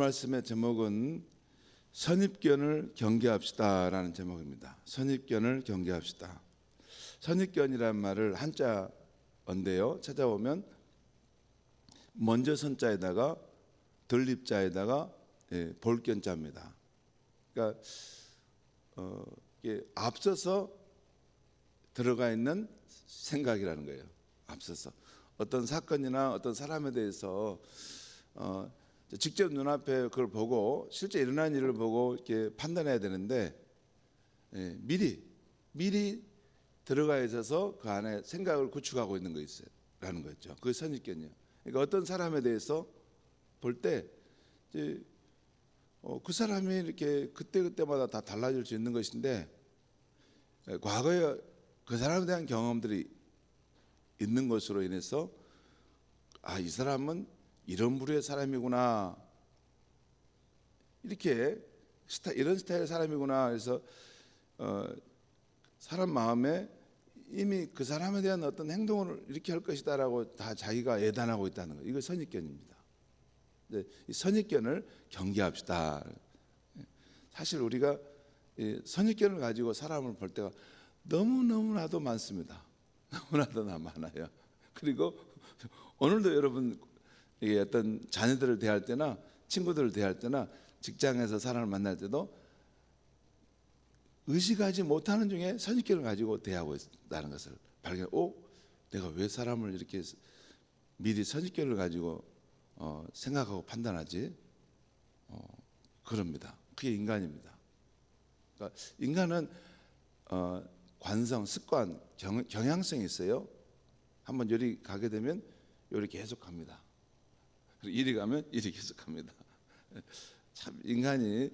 말씀의 제목은 선입견을 경계합시다라는 제목입니다. 선입견을 경계합시다. 선입견이란 말을 한자어인데요, 찾아보면 먼저 선자에다가 덜입자에다가 볼견자입니다. 그러니까 이게 앞서서 들어가 있는 생각이라는 거예요. 앞서서 어떤 사건이나 어떤 사람에 대해서 직접 눈앞에 그걸 보고 실제 일어난 일을 보고 이렇게 판단해야 되는데 미리 들어가 있어서 그 안에 생각을 구축하고 있는 것이라는 거죠. 그게 선입견이에요. 그러니까 어떤 사람에 대해서 볼 때 그 사람이 이렇게 그때마다 다 달라질 수 있는 것인데, 과거에 그 사람에 대한 경험들이 있는 것으로 인해서 이 사람은 이런 부류의 사람이구나, 이렇게 이런 스타일의 사람이구나. 그래서 사람 마음에 이미 그 사람에 대한 어떤 행동을 이렇게 할 것이다라고 다 자기가 예단하고 있다는 거예요. 이거 선입견입니다. 이 선입견을 경계합시다. 사실 우리가 선입견을 가지고 사람을 볼 때가 너무나도 많습니다. 너무나도 많아요. 그리고 오늘도 여러분 어떤 자녀들을 대할 때나 친구들을 대할 때나 직장에서 사람을 만날 때도 의식하지 못하는 중에 선입견을 가지고 대하고 있다는 것을 내가 왜 사람을 이렇게 미리 선입견을 가지고 생각하고 판단하지? 그럽니다. 그게 인간입니다. 그러니까 인간은 관성, 습관, 경향성이 있어요. 한번 요리 가게 되면 요리 계속 갑니다. 그리고 이리 가면 이리 계속 갑니다. 참 인간이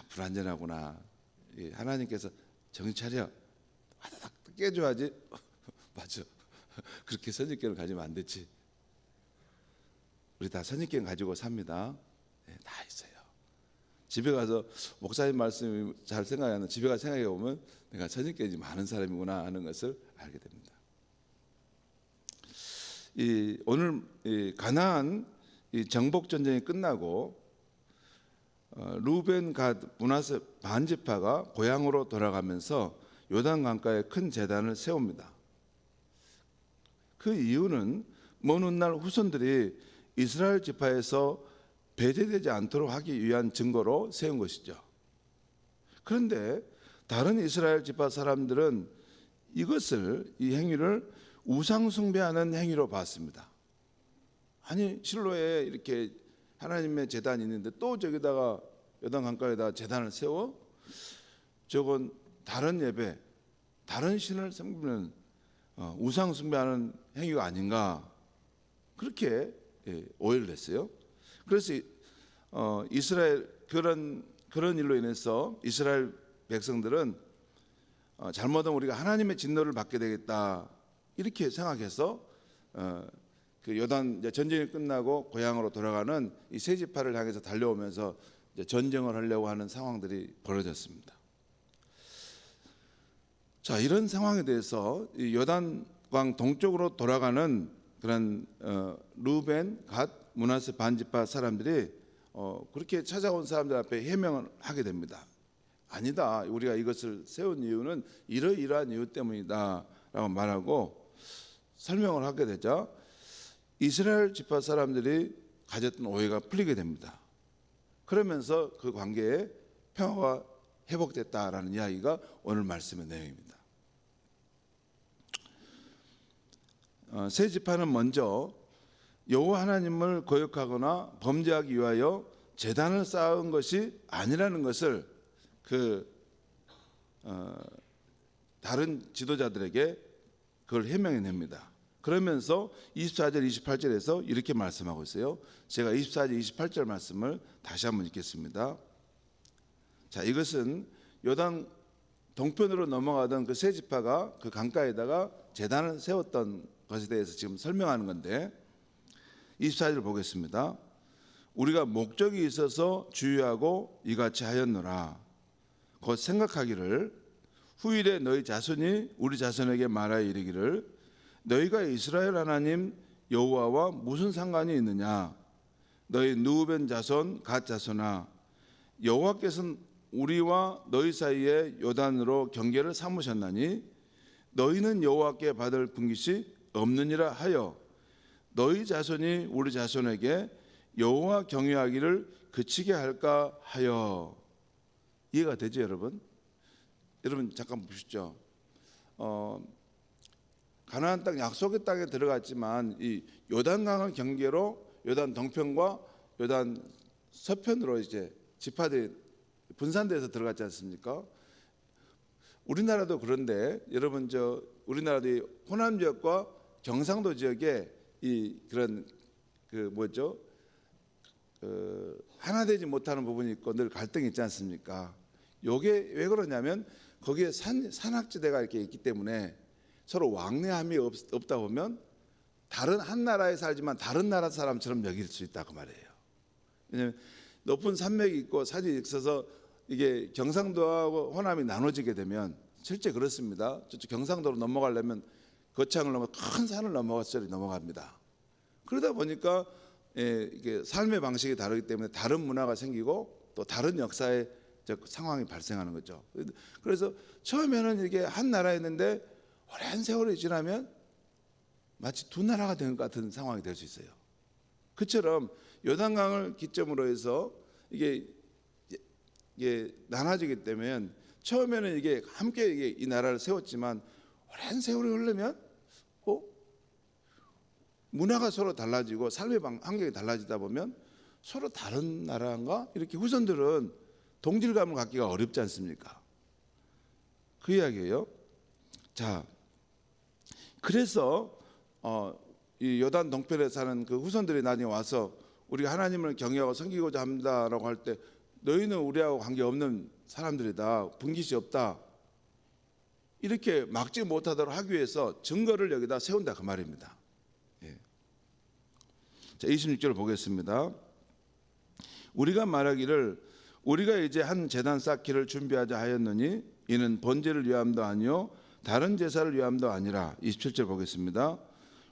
불완전하구나. 하나님께서 정신 차려, 와다닥 깨줘야지. 맞아. 그렇게 선입견을 가지면 안 되지. 우리 다 선입견 가지고 삽니다. 다 있어요. 집에 가서 목사님 말씀이 잘 생각이 안 나. 집에 가서 생각해 보면 내가 선입견이 많은 사람이구나 하는 것을 알게 됩니다. 오늘 가나안 정복 전쟁이 끝나고 루벤 갓 므낫세 반지파가 고향으로 돌아가면서 요단 강가에 큰 제단을 세웁니다. 그 이유는 먼 훗날 후손들이 이스라엘 지파에서 배제되지 않도록 하기 위한 증거로 세운 것이죠. 그런데 다른 이스라엘 지파 사람들은 이 행위를 우상 숭배하는 행위로 봤습니다. 아니, 실로에 이렇게 하나님의 제단이 있는데 또 저기다가 요단 강가에다 제단을 세워? 저건 다른 예배, 다른 신을 섬기는 우상 숭배하는 행위가 아닌가, 그렇게 오해를 했어요. 그래서 이스라엘 그런 일로 인해서 이스라엘 백성들은 잘못하면 우리가 하나님의 진노를 받게 되겠다, 이렇게 생각해서 그 요단 전쟁이 끝나고 고향으로 돌아가는 이 세 지파를 향해서 달려오면서 전쟁을 하려고 하는 상황들이 벌어졌습니다. 자, 이런 상황에 대해서 이 요단강 동쪽으로 돌아가는 그런 루벤, 갓, 므낫세 반지파 사람들이 그렇게 찾아온 사람들 앞에 해명을 하게 됩니다. 아니다, 우리가 이것을 세운 이유는 이러이러한 이유 때문이다 라고 말하고 설명을 하게 되자 이스라엘 지파 사람들이 가졌던 오해가 풀리게 됩니다. 그러면서 그 관계에 평화가 회복됐다라는 이야기가 오늘 말씀의 내용입니다. 세 지파는 먼저 여호와 하나님을 거역하거나 범죄하기 위하여 제단을 쌓은 것이 아니라는 것을 다른 지도자들에게 그걸 해명해냅니다. 그러면서 24절 28절에서 이렇게 말씀하고 있어요. 제가 24절 28절 말씀을 다시 한번 읽겠습니다. 자, 이것은 요단 동편으로 넘어가던 그 세 지파가 그 강가에다가 제단을 세웠던 것에 대해서 지금 설명하는 건데, 24절 보겠습니다. 우리가 목적이 있어서 주의하고 이같이 하였노라. 곧 생각하기를 후일에 너희 자손이 우리 자손에게 말하여 이르기를 너희가 이스라엘 하나님 여호와와 무슨 상관이 있느냐? 너희 누우벤 자손 갓 자손아, 여호와께서는 우리와 너희 사이에 요단으로 경계를 삼으셨나니 너희는 여호와께 받을 분깃이 없느니라 하여 너희 자손이 우리 자손에게 여호와 경외하기를 그치게 할까 하여. 이해가 되죠, 여러분? 여러분 잠깐 보시죠. 가나안 땅, 약속의 땅에 들어갔지만 이 요단강을 경계로 요단 동편과 요단 서편으로 이제 지파들이 분산돼서 들어갔지 않습니까? 우리나라도 그런데 여러분, 우리나라도 이 호남 지역과 경상도 지역에 이 그런 하나 되지 못하는 부분이 있고 늘 갈등이 있지 않습니까? 요게 왜 그러냐면 거기에 산악지대가 이렇게 있기 때문에 서로 왕래함이 없다 보면 다른 한 나라에 살지만 다른 나라 사람처럼 여길 수 있다 그 말이에요. 왜냐하면 높은 산맥이 있고 산이 있어서 이게 경상도하고 호남이 나눠지게 되면 실제 그렇습니다. 저쪽 경상도로 넘어가려면 거창을 넘어 큰 산을 넘어가서 넘어갑니다. 그러다 보니까 이게 삶의 방식이 다르기 때문에 다른 문화가 생기고 또 다른 역사의 상황이 발생하는 거죠. 그래서 처음에는 이게 한 나라였는데 오랜 세월이 지나면 마치 두 나라가 된 것 같은 상황이 될 수 있어요. 그처럼 요단강을 기점으로 해서 이게 나눠지기 때문에 처음에는 이게 함께 이 나라를 세웠지만 오랜 세월이 흐르면 문화가 서로 달라지고 삶의 환경이 달라지다 보면 서로 다른 나라인가 이렇게 후손들은 동질감을 갖기가 어렵지 않습니까? 그 이야기예요. 자, 그래서 이 요단 동편에 사는 그 후손들이 나중에 와서 우리가 하나님을 경외하고 섬기고자 합니다라고 할 때 너희는 우리하고 관계없는 사람들이다, 분깃이 없다, 이렇게 막지 못하도록 하기 위해서 증거를 여기다 세운다 그 말입니다. 자, 26절 보겠습니다. 우리가 말하기를 우리가 이제 한 제단 쌓기를 준비하자 하였느니 이는 번제를 위함도 아니요 다른 제사를 위함도 아니라. 27절 보겠습니다.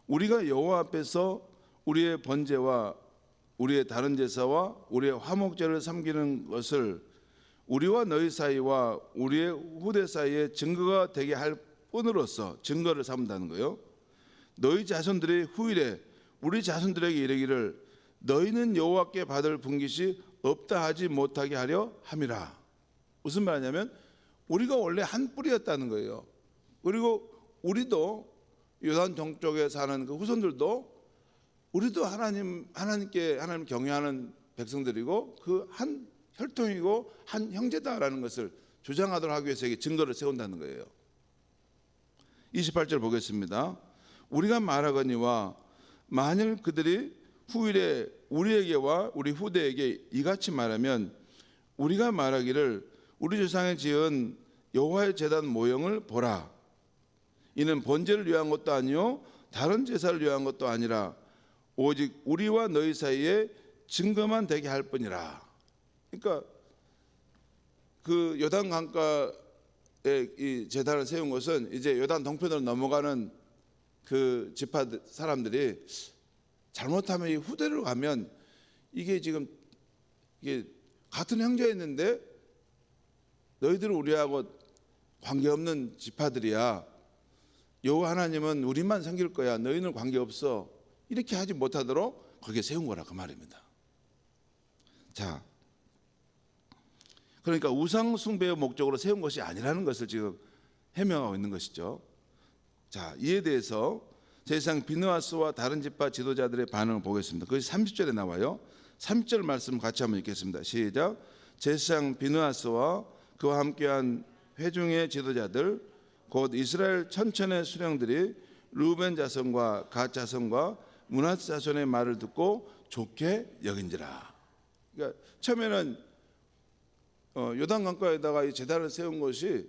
우리가 여호와 앞에서 우리의 번제와 우리의 다른 제사와 우리의 화목제를 섬기는 것을 우리와 너희 사이와 우리의 후대 사이에 증거가 되게 할 뿐으로써 증거를 삼는다는 거예요. 너희 자손들의 후일에 우리 자손들에게 이르기를 너희는 여호와께 받을 분깃이 없다 하지 못하게 하려 함이라. 무슨 말이냐면 우리가 원래 한 뿌리였다는 거예요. 그리고 우리도 요단 동쪽에 사는 그 후손들도 우리도 하나님께 하나님 경외하는 백성들이고 그 한 혈통이고 한 형제다라는 것을 주장하도록 하기 위해서 증거를 세운다는 거예요. 28절 보겠습니다. 우리가 말하거니와 만일 그들이 후일에 우리에게와 우리 후대에게 이같이 말하면 우리가 말하기를 우리 조상이 지은 여호와의 제단 모형을 보라. 이는 번제를 위한 것도 아니요 다른 제사를 위한 것도 아니라 오직 우리와 너희 사이에 증거만 되게 할 뿐이라. 그러니까 그 요단 강가에 이 제단을 세운 것은 이제 요단 동편으로 넘어가는 그 지파 사람들이 잘못하면 이 후대로 가면 이게 같은 형제였는데 너희들은 우리하고 관계없는 지파들이야. 여호와 하나님은 우리만 섬길 거야. 너희는 관계없어. 이렇게 하지 못하도록 거기에 세운 거라 그 말입니다. 자, 그러니까 우상 숭배의 목적으로 세운 것이 아니라는 것을 지금 해명하고 있는 것이죠. 자, 이에 대해서 제사장 비느하스와 다른 지파 지도자들의 반응을 보겠습니다. 그것이 30절에 나와요. 30절 말씀 같이 한번 읽겠습니다. 시작. 제사장 비느하스와 그와 함께한 회중의 지도자들 곧 이스라엘 천천의 수령들이 루벤 자손과 갓 자손과 므낫 자손의 말을 듣고 좋게 여긴지라. 그러니까 처음에는 요단 강가에다가 이 제단을 세운 것이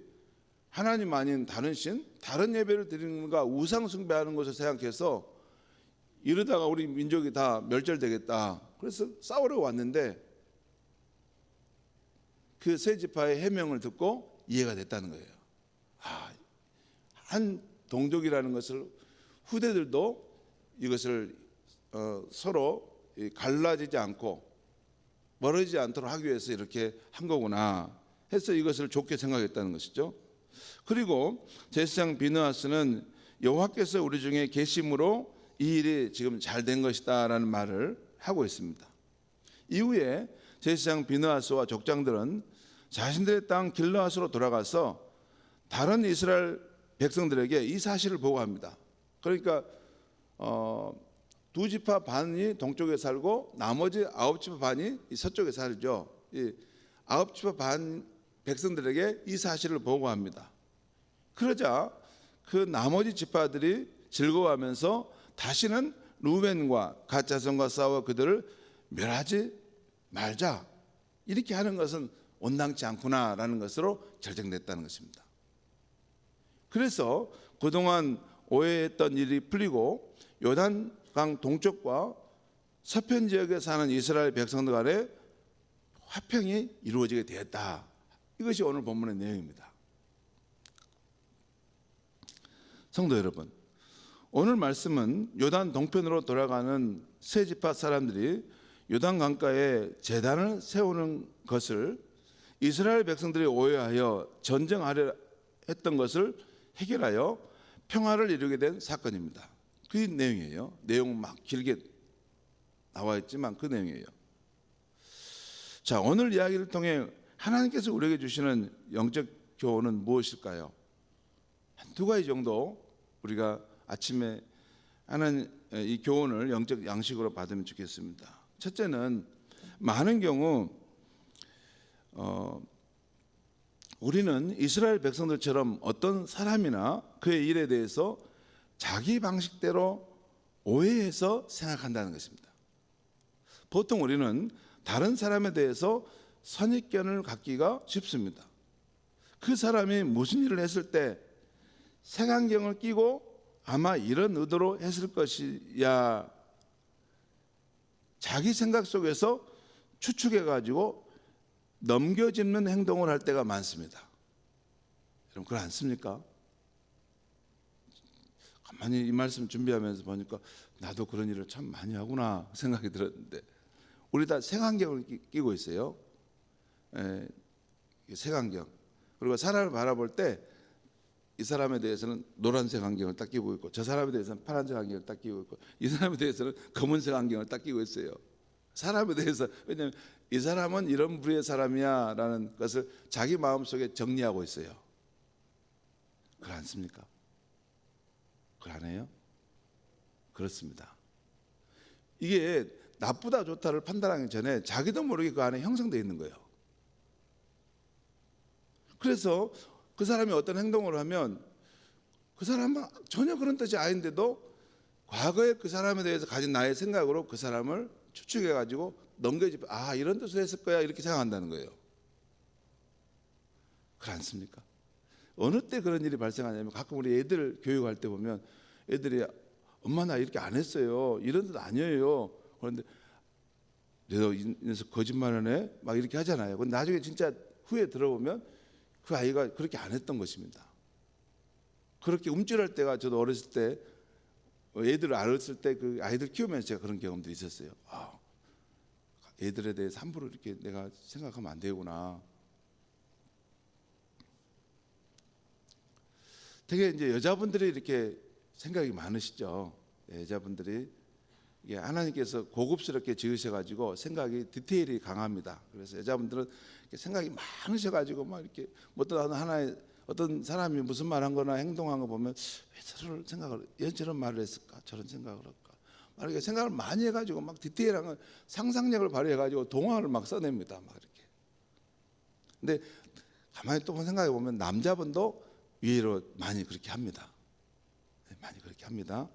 하나님 아닌 다른 신, 다른 예배를 드리는 것과 우상 숭배하는 것을 생각해서 이러다가 우리 민족이 다 멸절되겠다. 그래서 싸우러 왔는데 그 세 지파의 해명을 듣고 이해가 됐다는 거예요. 한 동족이라는 것을 후대들도 이것을 서로 갈라지지 않고 멀어지지 않도록 하기 위해서 이렇게 한 거구나 해서 이것을 좋게 생각했다는 것이죠. 그리고 제사장 비느하스는 여호와께서 우리 중에 계심으로 이 일이 지금 잘 된 것이다라는 말을 하고 있습니다. 이후에 제사장 비느하스와 족장들은 자신들의 땅 길르앗으로 돌아가서 다른 이스라엘 백성들에게 이 사실을 보고합니다. 그러니까 두 지파 반이 동쪽에 살고 나머지 9지파 반이 서쪽에 살죠. 이 9지파 반 백성들에게 이 사실을 보고합니다. 그러자 그 나머지 지파들이 즐거워하면서 다시는 루벤과 갓 자손과 싸워 그들을 멸하지 말자 이렇게 하는 것은 온당치 않구나라는 것으로 결정됐다는 것입니다. 그래서 그동안 오해했던 일이 풀리고 요단강 동쪽과 서편 지역에 사는 이스라엘 백성들 간에 화평이 이루어지게 되었다. 이것이 오늘 본문의 내용입니다. 성도 여러분, 오늘 말씀은 요단 동편으로 돌아가는 세 지파 사람들이 요단 강가에 제단을 세우는 것을 이스라엘 백성들이 오해하여 전쟁하려 했던 것을 해결하여 평화를 이루게 된 사건입니다. 그 내용이에요. 내용은 막 길게 나와 있지만 그 내용이에요. 자, 오늘 이야기를 통해 하나님께서 우리에게 주시는 영적 교훈은 무엇일까요? 한두 가지 정도 우리가 아침에 하는 이 교훈을 영적 양식으로 받으면 좋겠습니다. 첫째는 많은 경우 우리는 이스라엘 백성들처럼 어떤 사람이나 그의 일에 대해서 자기 방식대로 오해해서 생각한다는 것입니다. 보통 우리는 다른 사람에 대해서 선입견을 갖기가 쉽습니다. 그 사람이 무슨 일을 했을 때 색안경을 끼고 아마 이런 의도로 했을 것이야 자기 생각 속에서 추측해 가지고 넘겨짚는 행동을 할 때가 많습니다. 여러분 그렇지 않습니까? 가만히 이 말씀 준비하면서 보니까 나도 그런 일을 참 많이 하구나 생각이 들었는데 우리 다 색안경을 끼고 있어요. 색안경. 그리고 사람을 바라볼 때 이 사람에 대해서는 노란색 안경을 딱 끼고 있고 저 사람에 대해서는 파란색 안경을 딱 끼고 있고 이 사람에 대해서는 검은색 안경을 딱 끼고 있어요. 사람에 대해서 왜냐하면 이 사람은 이런 부류의 사람이야 라는 것을 자기 마음속에 정리하고 있어요. 그렇지 않습니까? 그러네요. 그렇습니다. 이게 나쁘다 좋다를 판단하기 전에 자기도 모르게 그 안에 형성되어 있는 거예요. 그래서 그 사람이 어떤 행동을 하면 그 사람은 전혀 그런 뜻이 아닌데도 과거에 그 사람에 대해서 가진 나의 생각으로 그 사람을 추측해 가지고 넘겨짚어 이런 뜻을 했을 거야 이렇게 생각한다는 거예요. 그렇지 않습니까? 어느 때 그런 일이 발생하냐면 가끔 우리 애들 교육할 때 보면 애들이 엄마 나 이렇게 안 했어요. 이런 뜻 아니에요. 그런데 너 이 녀석 거짓말하네 막 이렇게 하잖아요. 근데 나중에 진짜 후에 들어보면 그 아이가 그렇게 안 했던 것입니다. 그렇게 움찔할 때가 저도 어렸을 때 애들을 알았을 때 그 아이들 키우면서 제가 그런 경험들이 있었어요. 애들에 대해서 함부로 이렇게 내가 생각하면 안 되구나. 되게 이제 여자분들이 이렇게 생각이 많으시죠. 여자분들이 이게 하나님께서 고급스럽게 지으셔가지고 생각이 디테일이 강합니다. 그래서 여자분들은 생각이 많으셔가지고 막 이렇게 어떤 사람이 무슨 말한 거나 행동한 거 보면 왜 저런 생각을 저런 말을 했을까 저런 생각을 할까 막 이렇게 생각을 많이 해가지고 막 디테일한 상상력을 발휘해가지고 동화를 막 써냅니다. 막 이렇게. 근데 가만히 또 생각해 보면 남자분도 위로 많이 그렇게 합니다. 많이 그렇게 합니다.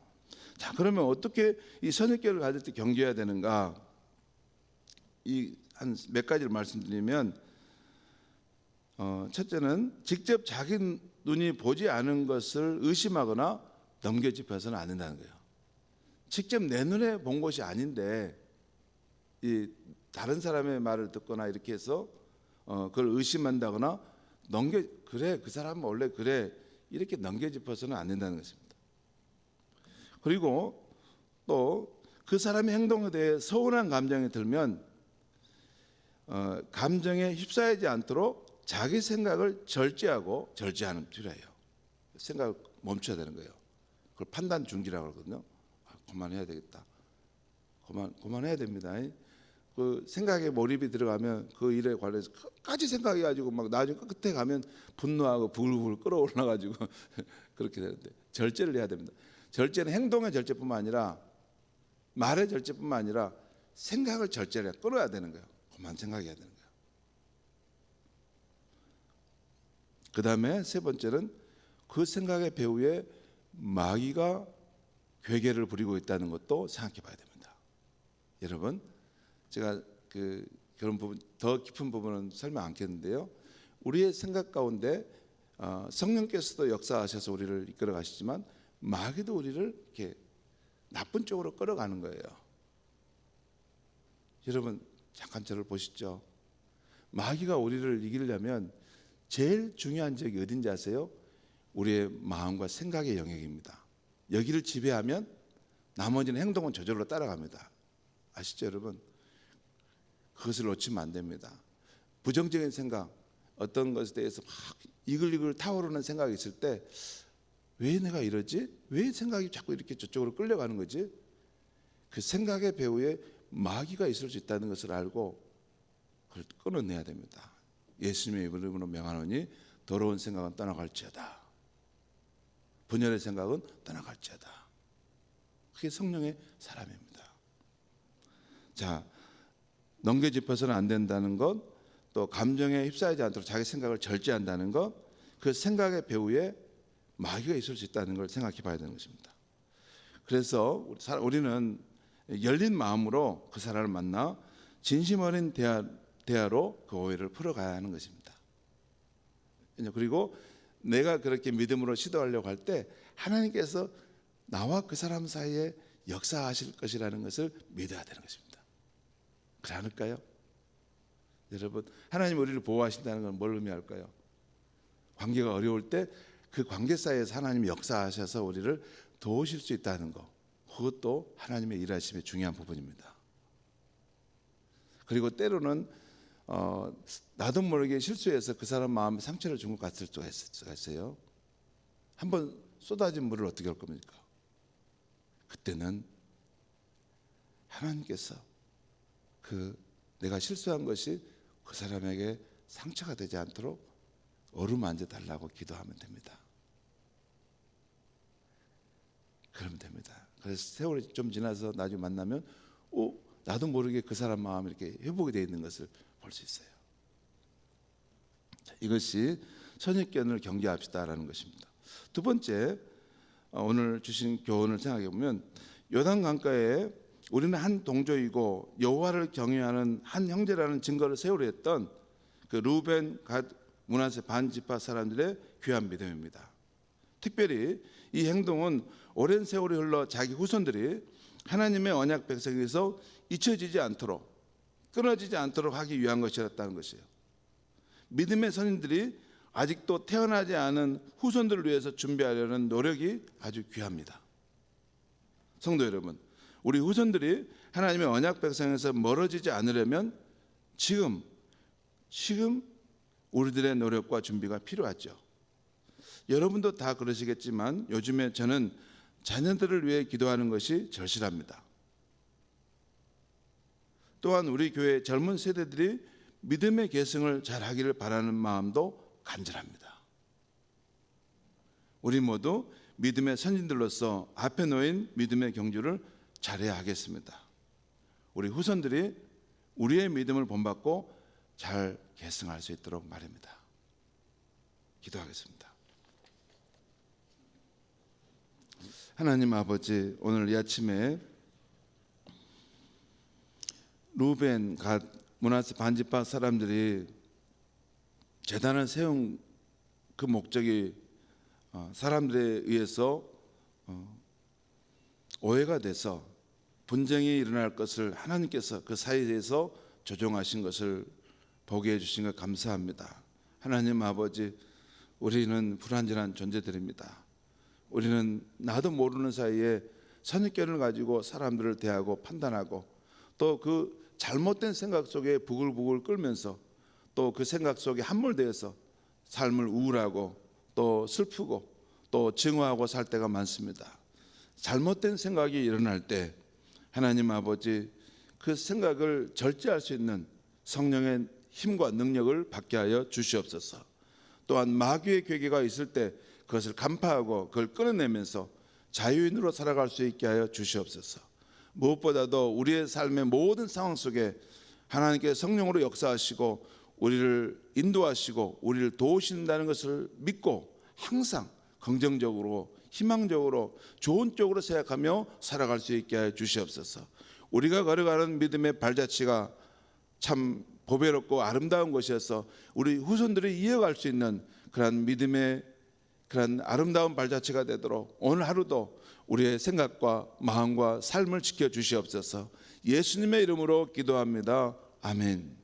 자, 그러면 어떻게 이 선입견을 가질 때 경계해야 되는가? 이 한 몇 가지를 말씀드리면, 첫째는 직접 자기 눈이 보지 않은 것을 의심하거나 넘겨짚어서는 안 된다는 거예요. 직접 내 눈에 본 것이 아닌데 이 다른 사람의 말을 듣거나 이렇게 해서 그걸 의심한다거나 그래 그 사람은 원래 그래 이렇게 넘겨짚어서는 안 된다는 것입니다. 그리고 또 그 사람의 행동에 대해 서운한 감정이 들면 감정에 휩싸이지 않도록 자기 생각을 절제하는 필요해요. 생각을 멈춰야 되는 거예요. 그걸 판단 중지라고 그러거든요. 그만해야 되겠다. 그만해야 됩니다. 그 생각에 몰입이 들어가면 그 일에 관해서 끝까지 생각해가지고 막 나중에 끝에 가면 분노하고 부글부글 끓어올라가지고 그렇게 되는데, 절제를 해야 됩니다. 절제는 행동의 절제뿐만 아니라 말의 절제뿐만 아니라 생각을 절제를 끊어야 되는 거예요. 그만 생각해야 되는 거예요. 그 다음에 세 번째는 그 생각의 배후에 마귀가 괴계를 부리고 있다는 것도 생각해 봐야 됩니다. 여러분, 제가 그런 부분, 더 깊은 부분은 설명 안 했는데요, 우리의 생각 가운데 성령께서도 역사하셔서 우리를 이끌어 가시지만 마귀도 우리를 이렇게 나쁜 쪽으로 끌어가는 거예요. 여러분, 잠깐 저를 보시죠. 마귀가 우리를 이기려면 제일 중요한 지역이 어딘지 아세요? 우리의 마음과 생각의 영역입니다. 여기를 지배하면 나머지는 행동은 저절로 따라갑니다. 아시죠, 여러분? 그것을 놓치면 안 됩니다. 부정적인 생각, 어떤 것에 대해서 막 이글이글 타오르는 생각이 있을 때, 왜 내가 이러지? 왜 생각이 자꾸 이렇게 저쪽으로 끌려가는 거지? 그 생각의 배후에 마귀가 있을 수 있다는 것을 알고 그걸 끊어내야 됩니다. 예수님의 이름으로 명하노니 더러운 생각은 떠나갈지어다. 분열의 생각은 떠나갈지어다. 그게 성령의 사람입니다. 자, 넘겨짚어서는 안 된다는 것, 또 감정에 휩싸이지 않도록 자기 생각을 절제한다는 것, 그 생각의 배후에 마귀가 있을 수 있다는 걸 생각해 봐야 되는 것입니다. 그래서 우리는 열린 마음으로 그 사람을 만나 진심 어린 대화로 그 오해를 풀어가야 하는 것입니다. 그리고 내가 그렇게 믿음으로 시도하려고 할 때 하나님께서 나와 그 사람 사이에 역사하실 것이라는 것을 믿어야 되는 것입니다. 그렇지 않을까요? 여러분, 하나님 우리를 보호하신다는 건 뭘 의미할까요? 관계가 어려울 때 그 관계 사이에서 하나님이 역사하셔서 우리를 도우실 수 있다는 것, 그것도 하나님의 일하심의 중요한 부분입니다. 그리고 때로는 나도 모르게 실수해서 그 사람 마음에 상처를 준 것 같을 수가 있어요. 한번 쏟아진 물을 어떻게 할 겁니까? 그때는 하나님께서 내가 실수한 것이 그 사람에게 상처가 되지 않도록 어루만져 달라고 기도하면 됩니다. 그러면 됩니다. 그래서 세월이 좀 지나서 나중에 만나면 나도 모르게 그 사람 마음이 이렇게 회복이 되어 있는 것을 볼 수 있어요. 자, 이것이 선입견을 경계합시다라는 것입니다. 두 번째, 오늘 주신 교훈을 생각해 보면 요단 강가에 우리는 한 동족이고 여호와를 경외하는 한 형제라는 증거를 세우려 했던 그 루벤, 갓, 므낫세 반 지파 사람들의 귀한 믿음입니다. 특별히 이 행동은 오랜 세월이 흘러 자기 후손들이 하나님의 언약 백성에서 잊혀지지 않도록, 끊어지지 않도록 하기 위한 것이었다는 것이에요. 믿음의 선인들이 아직도 태어나지 않은 후손들을 위해서 준비하려는 노력이 아주 귀합니다. 성도 여러분, 우리 후손들이 하나님의 언약 백성에서 멀어지지 않으려면 지금 우리들의 노력과 준비가 필요하죠. 여러분도 다 그러시겠지만 요즘에 저는 자녀들을 위해 기도하는 것이 절실합니다. 또한 우리 교회 젊은 세대들이 믿음의 계승을 잘하기를 바라는 마음도 간절합니다. 우리 모두 믿음의 선진들로서 앞에 놓인 믿음의 경주를 잘해야 하겠습니다. 우리 후손들이 우리의 믿음을 본받고 잘 계승할 수 있도록 말입니다. 기도하겠습니다. 하나님 아버지, 오늘 이 아침에 루벤, 갓, 므낫세 반지파 사람들이 제단을 세운 그 목적이 사람들에 의해서 오해가 돼서 분쟁이 일어날 것을 하나님께서 그 사이에서 조정하신 것을 보게 해주신 것 감사합니다. 하나님 아버지, 우리는 불완전한 존재들입니다. 우리는 나도 모르는 사이에 선입견을 가지고 사람들을 대하고 판단하고 또 그 잘못된 생각 속에 부글부글 끓면서 또 그 생각 속에 함몰되어서 삶을 우울하고 또 슬프고 또 증오하고 살 때가 많습니다. 잘못된 생각이 일어날 때 하나님 아버지 그 생각을 절제할 수 있는 성령의 힘과 능력을 받게 하여 주시옵소서. 또한 마귀의 괴계가 있을 때 그것을 간파하고 그걸 끊어내면서 자유인으로 살아갈 수 있게 하여 주시옵소서. 무엇보다도 우리의 삶의 모든 상황 속에 하나님께 성령으로 역사하시고 우리를 인도하시고 우리를 도우신다는 것을 믿고 항상 긍정적으로 희망적으로 좋은 쪽으로 생각하며 살아갈 수 있게 하여 주시옵소서. 우리가 걸어가는 믿음의 발자취가 참 보배롭고 아름다운 것이어서 우리 후손들이 이어갈 수 있는 그런 믿음의 그런 아름다운 발자취가 되도록 오늘 하루도 우리의 생각과 마음과 삶을 지켜 주시옵소서. 예수님의 이름으로 기도합니다. 아멘.